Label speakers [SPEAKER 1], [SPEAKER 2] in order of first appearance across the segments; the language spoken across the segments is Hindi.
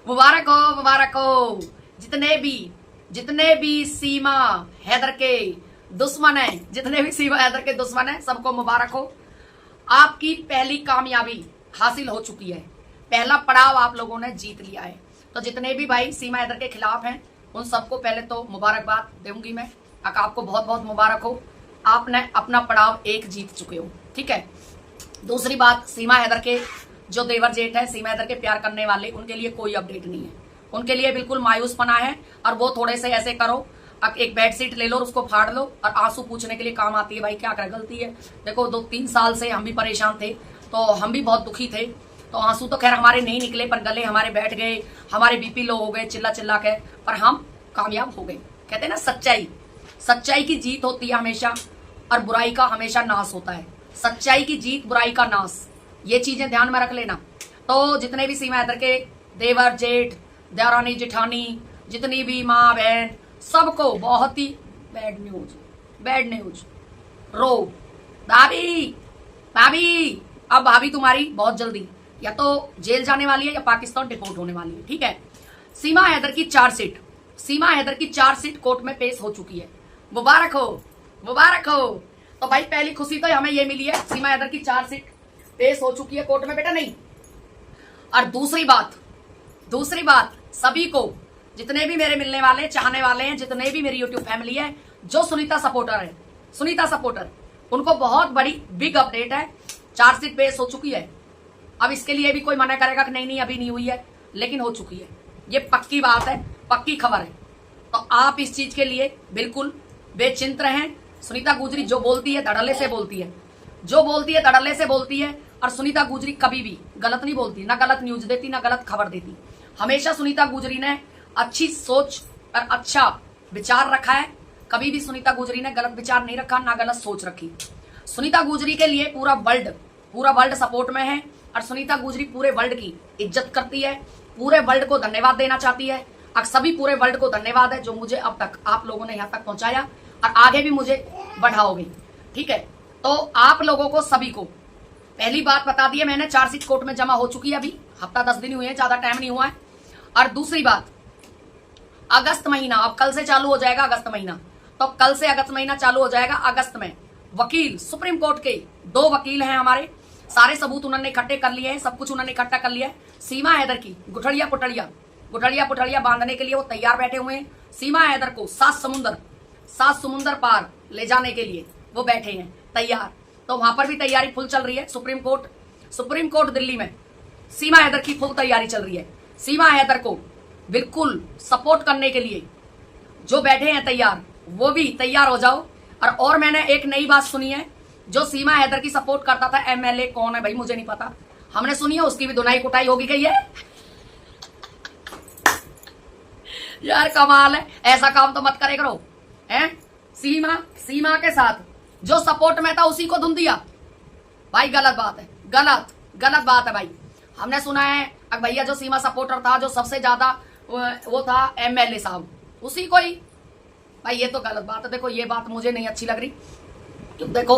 [SPEAKER 1] मुबारक हो, मुबारक हो। जितने भी सीमा हैदर के दुश्मन हैं, जितने भी सीमा हैदर के दुश्मन हैं, सबको मुबारक हो। आपकी पहली कामयाबी हासिल हो चुकी है। पहला पड़ाव आप लोगों ने जीत लिया है। तो जितने भी भाई सीमा हैदर के खिलाफ हैं, उन सबको पहले तो मुबारकबाद दूंगी मैं। आपको बहुत बहुत मुबारक हो, आपने अपना पड़ाव एक जीत चुके हो। ठीक है। दूसरी बात, सीमा हैदर के जो देवर जेठ है, सीमा हैदर के प्यार करने वाले, उनके लिए कोई अपडेट नहीं है। उनके लिए बिल्कुल मायूस पना है। और वो थोड़े से ऐसे करो, अब एक बेड शीट ले लो और उसको फाड़ लो, और आंसू पूछने के लिए काम आती है। भाई क्या कर, गलती है। देखो 2-3 साल से हम भी परेशान थे, तो हम भी बहुत दुखी थे। तो आंसू तो खैर हमारे नहीं निकले, पर गले हमारे बैठ गए, हमारे बीपी लो हो गए चिल्ला चिल्ला के, पर हम कामयाब हो गए। कहते हैं ना, सच्चाई की जीत होती है हमेशा, और बुराई का हमेशा नाश होता है। सच्चाई की जीत, बुराई का नाश, ये चीजें ध्यान में रख लेना। तो जितने भी सीमा हैदर के देवर जेठ, देवरानी जेठानी, जितनी भी माँ बहन, सबको बहुत ही बैड न्यूज। रो भाभी, भाभी, अब भाभी तुम्हारी बहुत जल्दी या तो जेल जाने वाली है या पाकिस्तान डिपोर्ट होने वाली है। ठीक है। सीमा हैदर की चार्जशीट कोर्ट में पेश हो चुकी है। मुबारक हो, मुबारक हो। तो भाई पहली खुशी तो हमें ये मिली है, सीमा हैदर की चार्जशीट पेश हो चुकी है कोर्ट में, बेटा नहीं। और दूसरी बात, सभी को, जितने भी मेरे मिलने वाले चाहने वाले हैं, जितने भी मेरी यूट्यूब फैमिली है, जो सुनीता सपोर्टर, उनको बहुत बड़ी बिग अपडेट है। चार्जशीट पेश हो चुकी है। अब इसके लिए भी कोई मना करेगा कि नहीं अभी नहीं हुई है, लेकिन हो चुकी है। ये पक्की बात है, पक्की खबर है। तो आप इस चीज के लिए बिल्कुल बेचिंत रहें। सुनीता गुजरी जो बोलती है धड़ल्ले से बोलती है, और सुनीता गुजरी कभी भी गलत नहीं बोलती, ना गलत न्यूज देती, ना गलत खबर देती। हमेशा सुनीता गुजरी ने अच्छी सोच और अच्छा विचार रखा है। कभी भी सुनीता गुजरी ने गलत विचार नहीं रखा, ना गलत सोच रखी। सुनीता गुजरी के लिए पूरा वर्ल्ड सपोर्ट में है, और सुनीता गुजरी पूरे वर्ल्ड की इज्जत करती है, पूरे वर्ल्ड को धन्यवाद देना चाहती है। और सभी पूरे वर्ल्ड को धन्यवाद है जो मुझे अब तक आप लोगों ने यहाँ तक पहुंचाया, और आगे भी मुझे बढ़ाओगे। ठीक है। तो आप लोगों को सभी को पहली बात बता दी है मैंने, चार्जशीट कोर्ट में जमा हो चुकी है। अभी हफ्ता 10 दिन हुए हैं, ज्यादा टाइम नहीं हुआ है। और दूसरी बात, अगस्त महीना अब कल से चालू हो जाएगा। अगस्त महीना, तो कल से अगस्त महीना चालू हो जाएगा। अगस्त में वकील, सुप्रीम कोर्ट के 2 वकील हैं हमारे, सारे सबूत उन्होंने इकट्ठे कर लिए हैं, सब कुछ उन्होंने इकट्ठा कर लिया है। सीमा हैदर की गुठलिया पुठलिया बांधने के लिए वो तैयार बैठे हुए हैं। सीमा हैदर को 7 समुंदर पार ले जाने के लिए वो बैठे हैं तैयार। तो वहां पर भी तैयारी फुल चल रही है। सुप्रीम कोर्ट दिल्ली में सीमा हैदर की फुल तैयारी चल रही है। सीमा हैदर को बिल्कुल सपोर्ट करने के लिए जो बैठे हैं तैयार, वो भी तैयार हो जाओ। और मैंने एक नई बात सुनी है, जो सीमा हैदर की सपोर्ट करता था, एमएलए कौन है भाई मुझे नहीं पता, हमने सुनी है, उसकी भी धुनाई कुटाई होगी गई है। यार कमाल है, ऐसा काम तो मत करे करो। हैं सीमा के साथ जो सपोर्ट में था उसी को धुन दिया भाई, गलत बात है, गलत बात है भाई। हमने सुना है भैया जो सीमा सपोर्टर था, जो सबसे ज्यादा वो था एमएलए साहब, उसी को ही भाई। ये तो गलत बात है। देखो ये बात मुझे नहीं अच्छी लग रही। देखो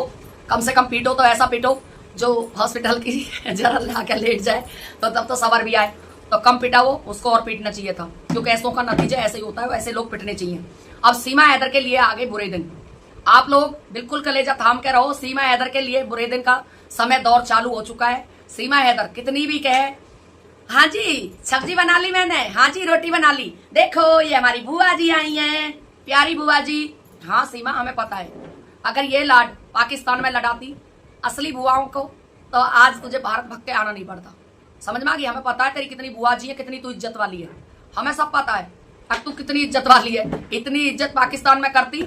[SPEAKER 1] कम से कम पीटो तो ऐसा पीटो जो हॉस्पिटल की जरा लाकर लेट जाए, तो तब तो सबर भी आए। तो कम पिटा वो, उसको और पीटना चाहिए था, क्योंकि ऐसों का नतीजा ऐसे ही होता है, ऐसे लोग पिटने चाहिए। अब सीमा हैदर के लिए आगे बुरे दिन, आप लोग बिल्कुल कलेजा थाम के रहो। सीमा हैदर के लिए बुरे दिन का समय दौर चालू हो चुका है। सीमा हैदर कितनी भी कहे, हाँ जी सब्जी बना ली मैंने, हाँ जी रोटी बना ली, देखो ये हमारी बुआ जी आई हैं, प्यारी बुआ जी। हाँ सीमा हमें पता है, अगर ये लाड पाकिस्तान में लड़ाती असली बुआओं को, तो आज तुझे भारत भग के आना नहीं पड़ता। समझ में आ गई? हमें पता है तेरी कितनी बुआ जी है, कितनी तू इज्जत वाली है, हमें सब पता है। अब तू कितनी इज्जत वाली है, इतनी इज्जत पाकिस्तान में करती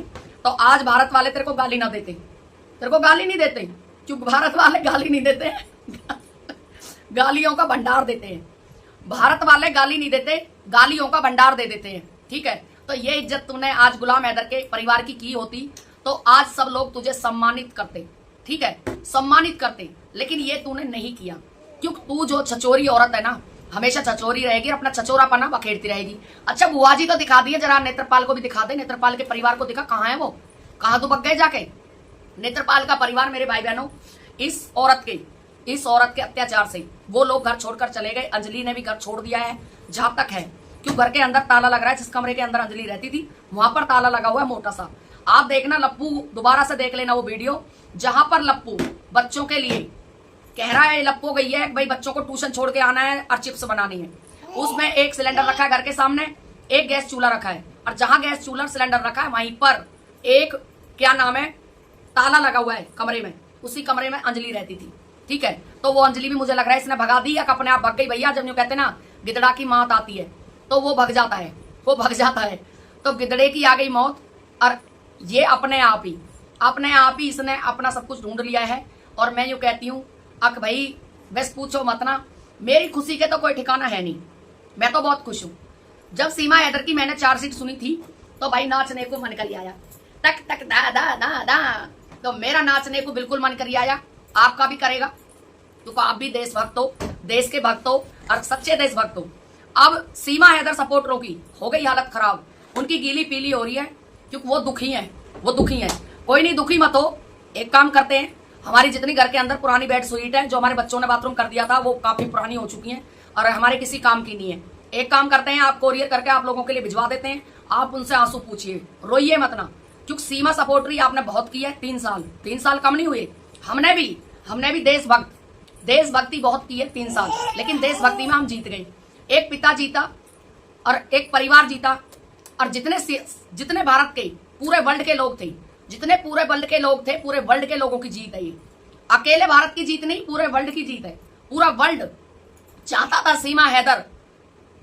[SPEAKER 1] तो आज भारत वाले तेरे को गाली ना देते, क्योंकि भारत वाले गाली नहीं देते गालियों का भंडार देते हैं। भारत वाले गाली नहीं देते, गालियों का भंडार दे देते हैं। ठीक है। तो ये इज्जत तूने आज गुलाम हैदर के परिवार की होती तो आज सब लोग तुझे सम्मानित करते। ठीक है, सम्मानित करते, लेकिन ये तूने नहीं किया, क्योंकि तू जो छचोरी औरत है ना, हमेशा छचोरी रहेगी और अपना छचोरापना बखेरती रहेगी। अच्छा बुआ जी तो दिखा दिए, जरा नेत्रपाल को भी दिखा दे, नेत्रपाल के परिवार को दिखा, कहाँ है वो, कहाँ तो बग गए जाके। नेत्रपाल का परिवार मेरे भाई बहनों इस औरत के इस औरत के अत्याचार से। वो लोग घर छोड़कर चले गए, अंजलि ने भी घर छोड़ दिया है जहां तक है। क्यों? घर के अंदर ताला लग रहा है, जिस कमरे के अंदर अंजलि रहती थी वहां पर ताला लगा हुआ है मोटा सा। आप देखना लप्पू, दोबारा से देख लेना वो वीडियो जहां पर लप्पू बच्चों के लिए कह रहा है। लप्पू गई है भाई बच्चों को ट्यूशन छोड़ के आना है और चिप्स बनानी है। उसमें एक सिलेंडर रखा है घर के सामने, एक गैस चूल्हा रखा है, और जहां गैस चूल्हा सिलेंडर रखा है वहीं पर एक क्या नाम है ताला लगा हुआ है कमरे में। उसी कमरे में अंजलि रहती थी। ठीक है, तो वो अंजलि भी मुझे लग रहा है इसने भगा दी या अपने आप भग गई। भैया जब यूं कहते ना गिदड़ा की मौत आती है तो वो भग जाता है, वो भग जाता है। तो गिदड़े की आ गई मौत, और ये अपने आप ही इसने अपना सब कुछ ढूंढ लिया है। और मैं यूं कहती हूं अक भाई बस पूछो मत ना, मेरी खुशी के तो कोई ठिकाना है नहीं। मैं तो बहुत खुश हूं। जब सीमा हैदर की मैंने चार्जशीट सुनी थी तो भाई नाचने को मन कर आया, टक टक दा दा दा दा। तो मेरा नाचने को बिल्कुल मन कर आया, आपका भी करेगा क्योंकि आप भी देशभक्त हो, देश के भक्त हो और सच्चे देशभक्त हो। अब सीमा हैदर सपोर्टरों की हो गई हालत खराब, उनकी गीली पीली हो रही है क्योंकि वो दुखी हैं, वो दुखी हैं। कोई नहीं, दुखी मत हो। एक काम करते हैं, हमारी जितनी घर के अंदर पुरानी बेड शीट है जो हमारे बच्चों ने बाथरूम कर दिया था वो काफी पुरानी हो चुकी हैं और हमारे किसी काम की नहीं है। एक काम करते हैं, आप कोरियर करके आप लोगों के लिए भिजवा देते हैं। आप उनसे आंसू पूछिए, रोइए मत ना, क्योंकि सीमा सपोर्टरी आपने बहुत की है। 3 साल कम नहीं हुए। हमने भी देशभक्ति बहुत की है 3 साल, लेकिन देशभक्ति में हम जीत गए। एक पिता जीता और एक परिवार जीता, और जितने भारत के पूरे वर्ल्ड के लोग थे, जितने पूरे वर्ल्ड के लोग थे, पूरे वर्ल्ड के लोगों की जीत है ये। अकेले भारत की जीत नहीं, पूरे वर्ल्ड की जीत है। पूरा वर्ल्ड चाहता था सीमा हैदर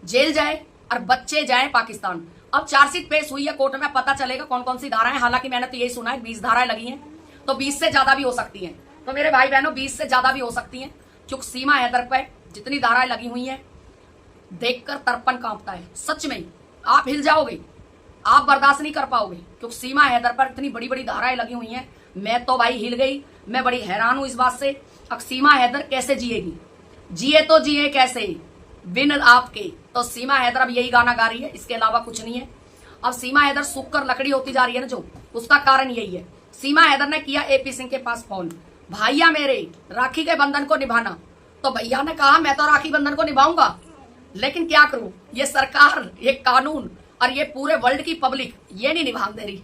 [SPEAKER 1] जेल जाए और बच्चे जाए पाकिस्तान। अब चार्जशीट पेश हुई है कोर्ट में, पता चलेगा कौन कौन सी धाराएं। हालांकि मैंने तो यही सुना है 20 धाराएं लगी हैं, तो 20 से ज्यादा भी हो सकती हैं। तो मेरे भाई बहनों 20 से ज्यादा भी हो सकती हैं, क्योंकि सीमा हैदर पे जितनी धाराएं लगी हुई हैं देखकर तर्पण कांपता है। सच में आप हिल जाओगे, आप बर्दाश्त नहीं कर पाओगे, क्योंकि सीमा हैदर पर इतनी बड़ी बड़ी धाराएं लगी हुई हैं। मैं तो भाई हिल गई, मैं बड़ी हैरान हूं इस बात से। अब सीमा हैदर कैसे जिएगी? जिए तो जिए कैसे बिन आपके। तो सीमा हैदर अब यही गाना गा रही है, इसके अलावा कुछ नहीं है। अब सीमा हैदर सूख कर लकड़ी होती जा रही है ना, जो उसका कारण यही है। सीमा हैदर ने किया एपी सिंह के पास फोन, भैया मेरे राखी के बंधन को निभाना। तो भैया ने कहा मैं तो राखी बंधन को निभाऊंगा, लेकिन क्या करूं, ये सरकार, ये कानून और ये पूरे वर्ल्ड की पब्लिक ये नहीं निभान दे रही।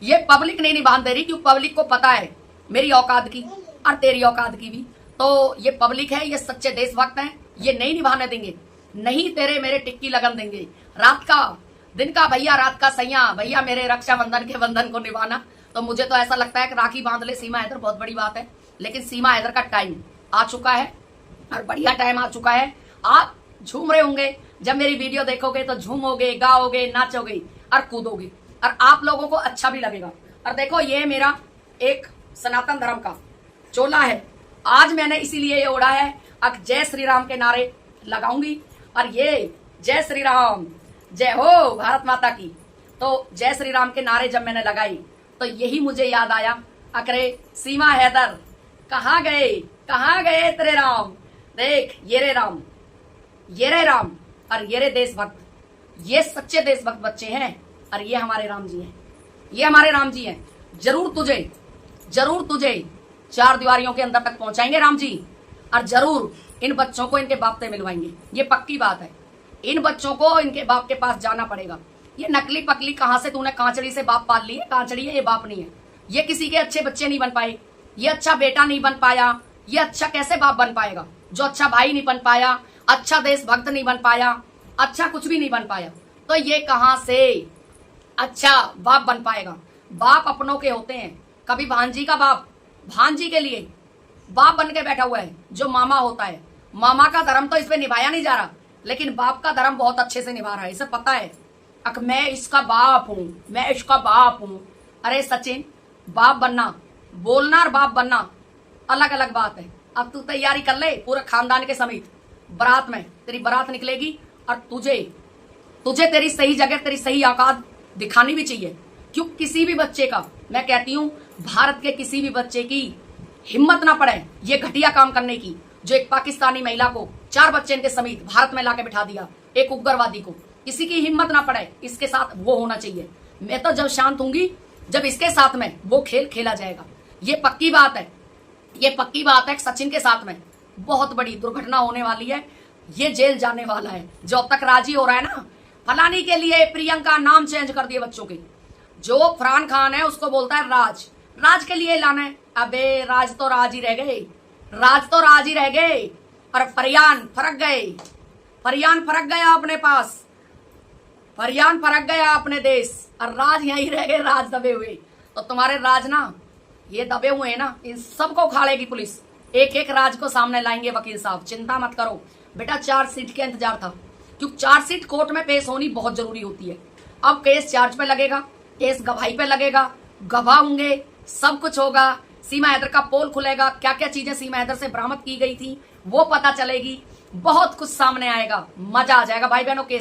[SPEAKER 1] ये पब्लिक नहीं निभान दे रही, क्योंकि पब्लिक को पता है मेरी औकात की और तेरी औकात की भी। तो ये पब्लिक है, ये सच्चे देशभक्त हैं, ये नहीं निभाने देंगे। नहीं तेरे मेरे टिक्की लगन देंगे। रात का दिन का भैया, रात का सैया भैया मेरे रक्षाबंधन के बंधन को निभाना। तो मुझे तो ऐसा लगता है कि राखी बांध ले सीमा हैदर, बहुत बड़ी बात है। लेकिन सीमा हैदर का टाइम आ चुका है और बढ़िया टाइम आ चुका है। आप झूम रहे होंगे, जब मेरी वीडियो देखोगे तो झूमोगे, गाओगे, नाचोगे और कूदोगे, और आप लोगों को अच्छा भी लगेगा। और देखो ये मेरा एक सनातन धर्म का चोला है, आज मैंने इसीलिए ये ओढ़ा है। अब जय श्री राम के नारे लगाऊंगी, और ये जय श्री राम, जय हो भारत माता की। तो जय श्री राम के नारे जब मैंने लगाई तो यही मुझे याद आया, अकरे सीमा हैदर कहाँ गए तेरे राम। देख ये रे राम, ये रे राम और ये रे देशभक्त, ये सच्चे देशभक्त बच्चे हैं। और ये हमारे राम जी हैं, ये हमारे राम जी हैं। जरूर तुझे 4 दीवारियों के अंदर तक पहुंचाएंगे राम जी, और जरूर इन बच्चों को इनके बाप से मिलवाएंगे। ये पक्की बात है, इन बच्चों को इनके बाप के पास जाना पड़ेगा। ये नकली पकली कहां से तूने कांचड़ी से बाप पाल लिए? कांचड़ी है, ये बाप नहीं है। ये किसी के अच्छे बच्चे नहीं बन पाए, ये अच्छा बेटा नहीं बन पाया। ये अच्छा कैसे बाप बन पाएगा जो अच्छा भाई नहीं बन पाया, अच्छा देशभक्त नहीं बन पाया, अच्छा कुछ भी नहीं बन पाया? तो ये कहां से अच्छा बाप बन पाएगा? बाप अपनों के होते हैं। कभी भांजी का बाप भांजी के लिए बाप बन के बैठा हुआ है, जो मामा होता है। मामा का धर्म तो इस पे निभाया नहीं जा रहा, लेकिन बाप का धर्म बहुत अच्छे से निभा रहा है, इसे पता है। मैं इसका बाप हूं, मैं इसका बाप हूं। अरे सचिन, बाप बनना, बोलना और बाप बनना अलग अलग बात है। अब तू तैयारी कर ले पूरे खानदान के समेत, बारात में तेरी बारात निकलेगी, और तुझे तेरी सही जगह, तेरी सही औकात दिखानी भी चाहिए। क्यों किसी भी बच्चे का, मैं कहती हूं भारत के किसी भी बच्चे की हिम्मत ना पड़े ये घटिया काम करने की, जो एक पाकिस्तानी महिला को 4 बच्चे इनके समेत भारत में लाके बिठा दिया, एक उग्रवादी को। किसी की हिम्मत ना पड़े, इसके साथ वो होना चाहिए। मैं तो जब शांत होंगी जब इसके साथ में वो खेल खेला जाएगा, ये पक्की बात है। ये पक्की बात है कि सचिन के साथ में बहुत बड़ी दुर्घटना होने वाली है। ये जेल जाने वाला है। जो अब तक राजी हो रहा है ना, फलानी के लिए प्रियंका नाम चेंज कर दिए बच्चों के। जो फरहान खान है उसको बोलता है राज, राज के लिए लाना है। अबे राज तो राज ही रह गए, राज तो राज ही रह गए, और फरियान फरक गए, फरियान फरक गया अपने पास, फरियान फरक गया अपने देश, और राज यहीं रह गए, राज दबे हुए। तो तुम्हारे राज ना ये दबे हुए हैं ना, इन सबको उखाड़ेगी पुलिस। एक एक राज को सामने लाएंगे वकील साहब, चिंता मत करो बेटा। चार्जशीट का इंतजार था, क्योंकि चार्जशीट कोर्ट में पेश होनी बहुत जरूरी होती है। अब केस चार्ज पे लगेगा, केस गवाही पे लगेगा, गवाह होंगे, सब कुछ होगा। सीमा हैदर का पोल खुलेगा, क्या क्या चीजें सीमा हैदर से बरामद की गई थी वो पता चलेगी, बहुत कुछ सामने आएगा, मजा आ जाएगा भाई बहनों। केस